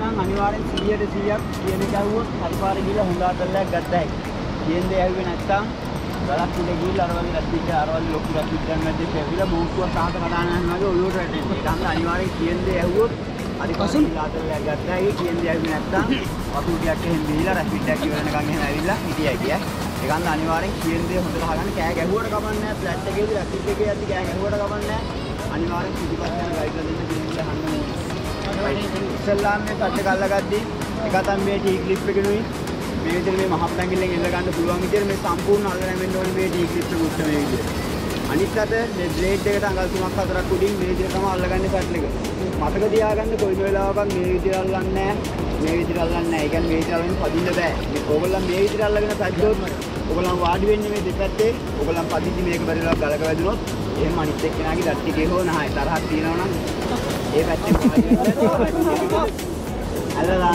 නම් අනිවාර්යෙන් 100ට 100ක් කියන එක ඇහුවොත් හරි පාර ගිහලා හොඳ අතල්ලයක් ගත්තා හැකි. කියන්නේ ඇහුවේ නැත්තම් ගලක් උඩ ගිහලා අර වගේ රැපිඩ් අර වගේ ලොකු රැපිඩ් ගන්න නැද්ද කියලා බෝට්ටුවක් සාහත කඩාන යනවා වගේ ඔළුවට වැටෙනවා. ඒක නම් අනිවාර්යෙන් කියන්නේ ඇහුවොත් හරි පාර ගිහලා අතල්ලයක් ගත්තා. ඒ කියන්නේ ඇහුවේ නැත්තම් වතුර ටිකක් එහෙම බීලා රැපිඩ් එකක් ඉවරනකන් එහෙම ඇවිල්ලා හිටියයි කිය. ඒක නම් අනිවාර්යෙන් කියන්නේ හොඳට අහගන්න කෑ ගැහුවට කමන්නේ නැහැ. ෆ්ලැට් එකේදී රැපිඩ් එකේ යද්දි කෑ ගැහුවට කමන්නේ නැහැ. අනිවාර්යෙන් පිටිපස්ස යන ගයිඩ්ලා දෙන්න කියන්නේ අහන්න ඕනේ. ඉස්සල්ලාම මේ කඩ ගල්ලගද්දි එක තමයි මේ ටී ක්ලිප් එකනුයි මේ විදිහට මේ මහත් ඇඟිල්ලෙන් එල්ල ගන්න පුළුවන් විදිහට මේ සම්පූර්ණ අල්ලගෙන වෙන්න ඕනේ මේ ටී ක්ලිප් එක උඩ මේ විදිහට. අනිත් අත මේ බ්ලේඩ් එකට අඟල් 3ක් 4ක් උඩින් මේ විදිහට තමයි අල්ලගන්නේ පැටල් එක. මතක තියාගන්න කොයි වෙලාවකත් මේ විදිහට අල්ලන්නේ නැහැ. මේ විදිහට අල්ලන්නේ නැහැ. ඒ කියන්නේ මේ විදිහට අල්ලන්න පදින්න බෑ. මේ ඕගොල්ලන් මේ විදිහට අල්ලගෙන පැද්දොත් ඕගොල්ලන් වාඩි වෙන්නේ මේ දෙපැත්තේ. ඕගොල්ලන් පදිද්දි මේක බැරිලා ගලක වැදුනොත් එහෙම අනිත් එක්කෙනාගේ දත් ටිකේ හෝ නැහැ. තරහක් තියෙනවා නම් ඒ පැත්තෙන් අල්ලලා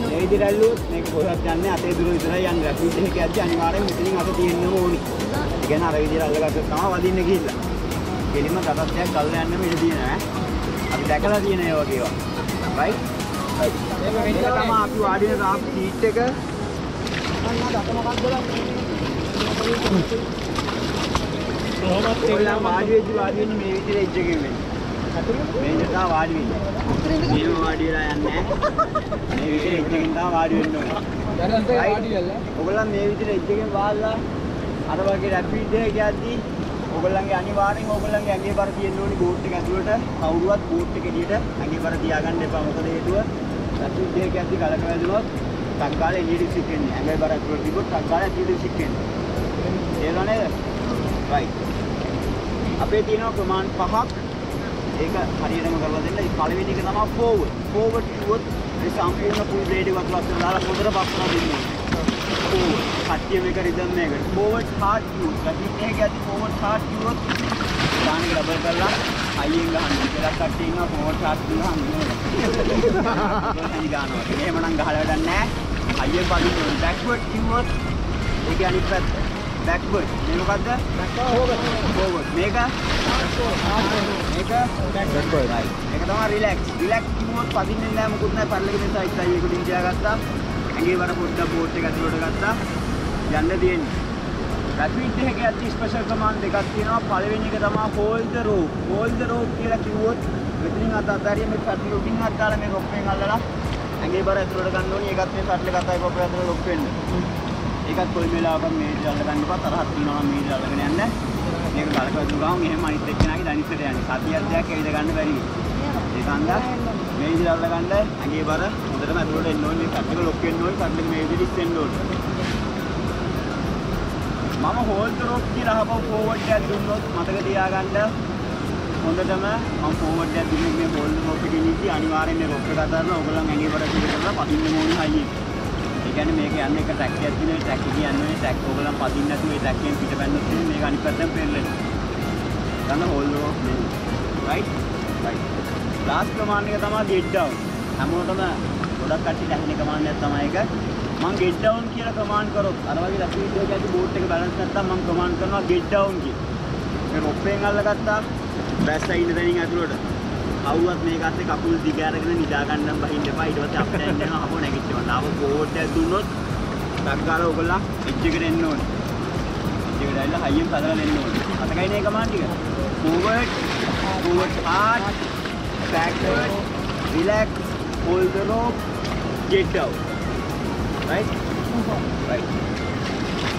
මේ විදිහට ඇල්ලුවොත් මේක කොහෙවත් යන්නේ අතේ දුර විතරයි යන්නේ. රැපිඩ් එකක යද්දි අනිවාර්යෙන් මෙතනින් අත තියෙන්නම ඕනි. ඒ කියන්නේ අර විදිහට අල්ලගත්තොත් තමයි වදින්න ගිහිල්ලා. කෙලින්ම තටත්යක් අල්ල යන්නම ඉඩ තියෙනවා ඈ. අපි දැකලා තියෙන ඒ වගේ ඒවා. රයිට්? මේක තමයි අපි වාඩි වෙන රාප් සීට් එක. අන්න අත මොකක්ද කොහොමද ඔයාලා වාඩි වෙන්නේ මේ විදිහට එජ් එකෙන් වෙන්නේ. මේ විදිහට තමයි වාඩි වෙන්නේ. මේව වාඩි වෙලා යන්නේ නැහැ. මේ විදිහට එජ් එකෙන් තමයි වාඩි වෙන්න ඕනේ. දැන් වාඩි වෙලා. ඔයගොල්ලන් මේ විදිහට එජ් එකෙන් වාල්ලා අර වගේ රැපිඩ් එකක් යද්දී ඔයගොල්ලන්ගේ අනිවාර්යෙන් ඔයගොල්ලන්ගේ ඇඟේ බර තියෙන්න ඕනේ බෝට් එක ඇතුළට. කවුරුවත් බෝට් එක එළියට ඇඟේ බර තියාගන්න එපා. මොකද හේතුව රැපිඩ් එකක් යද්දී ගලක වැදුනොත් ටක් ගාලා එළියට සික්කෙන්නේ. ඇඟේ බර ඇතුළට තිබ්බොත් ටක් ගාලා එළියට සික්කෙන්නේ. තේරුණා නේද? රයිට්. අපේ තියෙනවා ප්‍රමාණ 5ක්. ඒක හරියටම කරලා දෙන්න. පළවෙනි එක තමයි forward. forward කිව්වොත් මේ සම්පූර්ණ full blade එක වතුරක් දාලා හොඳට බස්සලා දෙන්න ඕනේ. forward. කට්ටිය මේක රිද්ම් එකකට. forward hard කිව්වොත් රැපිඩ් එකේ යද්දි forward hard කිව්වොත් දාන එක ඩබල් කරලා හයියෙන් ගහන්න. ඒකක් කට්ටිය ඉන්නවා forward hard කියලා හම්බුනේ. ඒක ගන්නවා. එහෙමනම් ගහලා වැඩක් නැහැ. හයියෙන් පදින්න ඕනේ. backward කිව්වොත් ඒක අනිත් පැත්ත. backward. මේ මොකද්ද? forward. මේක backward. right. මේක තමයි relax. relax කිව්වොත් පදින්නේ නැහැ මොකුත් නැහැ. පල්ලෙක මේ සයිඩ් සයිඩ් එක උඩින් තියාගත්තා. ඇඟේ වර පොඩ්ඩක් බෝට් එක ඇතුලට ගත්තා. යන්න තියෙන්නේ. රැපිඩ් එකේ යද්දි ස්පෙෂල් කමාන්ඩ් දෙකක් තියෙනවා. පළවෙනි එක තමයි hold the rope. hold the rope කියලා කිව්වොත් මෙතනින් අත අතාරිය මේ පැටල් උඩින් අත්තාලා මේ රොප්පෙන් අල්ලලා ඇඟේ බර ඇතුලට ගන්න ඕනේ. ඒකත් මේ පැටල් එකයි පොපේ ඇතුලට ලොක් වෙන්න. ඒකත් කොයි වෙලාවක මේ විදිහට අල්ල ගන්න එපා. තරහක් තියෙනවා නම් මේ විදිහට අල්ලගෙන යන්න. මේක ගලක වැදුණු ගමන් එහෙම අනිත් එක්කෙනාගේ දණිස්සට යන්නේ. සතියක් දෙයක් ඇවිද ගන්න බැරි වෙයි. ඒක හන්දා මේ විදිහට අල්ල ගන්න ඇඟේ බර හොඳටම ඇතුලට එන්න ඕනේ. මේ පැටල් එක ලොක් වෙන්න ඕනේ. පැටල් එක මේ විදිහට ඉස්සෙන්න ඕනේ. මම hold the rope කියලා අහපුව forward එකක් දුන්නොත් මතක තියාගන්න හොඳටම මම forward එකක් දුන්නේ මේ hold the rope එකේ ඉඳි අනිවාර්යෙන් මේ rope එක අතරන ඔයගොල්ලන් ඇඟේ බර පිට කරලා පදින්න ඕනේ හයියෙන්. ඒ කියන්නේ මේක යන්නේ එක ට්‍රැක් එකක් තියෙනවා. ට්‍රැක් එක කියන්නේ ට්‍රැක් ඔයගොල්ලන් පදින්න නැතුව ඒ ට්‍රැක් එකෙන් පිට පැන්නොත් මේක අනිත් පැත්තෙන් පෙරලෙනවා. ගන්න hold the rope නේ. right. last command එක තමයි get down. හැමෝටම ගොඩක් කට්ටියට ඇහෙන command එකක් තමයි ඒක. මම get down කියලා command කරොත් අර වගේ රැපිඩ් එකක ඇති බෝට් එක බැලන්ස් නැත්නම් මම command කරනවා get down කියලා. මේ රොප්පෙන් අල්ලගත්තා බැස්සා ඉන්න තැනින් ඇතුළට. අවුවත් මේක අස්සේ කකුල් දිග අරගෙන නිදා ගන්නම් බහින්න එපා. ඊට පස්සේ අප්ට යනවා අපෝ නැගිටිනවා. ආව බෝට් එක දුන්නොත් ටක් ගාලා ඔයගොල්ලෝ එජ් එකට එන්න ඕනේ. එජ් එකට ඇවිල්ලා හයියෙන් පදලා එන්න ඕනේ. අතකයි මේ command ටික. forward hard backward relax hold the rope get down. right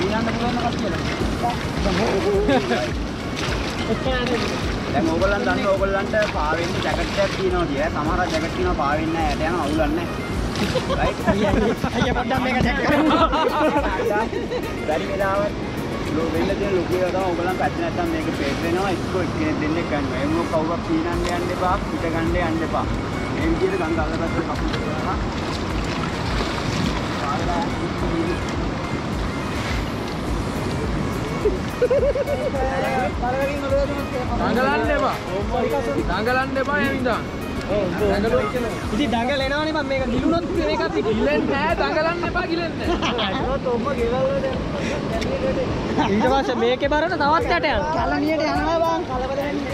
ඊළඟ පුළුවන් එකක් කියලා දැන් ඕගොල්ලන් දන්න ඕගොල්ලන්ට පාවෙන්න ජැකට් එකක් තියෙනවා කිය. සමහර ජැකට් තියෙනවා පාවෙන්නේ නැහැ. යට යනවා අවුලන්නේ නැහැ. right අයියා පොඩ්ඩක් මේක චෙක් කරමු. බැරි වෙලාවත් ලෝ වෙන්න තියෙන ලොකු ඒවා තමයි ඕගොල්ලන් පැත්තේ නැත්තම් මේක පේට් වෙනවා. එක්කෝ එක්කෙනෙක් දෙන්නෙක් ගන්නවා. එමුණු කවුරුත් පීනන්න යන්න එපා. පිට ගන්න යන්න එපා. මේ විදිහට ගංගා අල්ලගත්ත කපුට කරනවා. දඟලන්න එපා. දඟලන්න එපා එමින්දා. ඉතින් දඟල එනවනේ මම මේක ගිලුනොත් මේකත් ගිලෙන්නේ නැහැ. දඟලන්න එපා ගිලෙන්නේ නැහැ. ඒකත් ඔබ ගෙවල් වලට ඊට පස්සේ මේකේ බරන තවත් යට යනවා. කලණියට යනවා බං කලබල වෙන්නේ.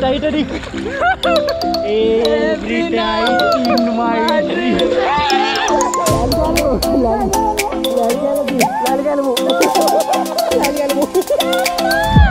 Titanic. Every night in my dream. Lari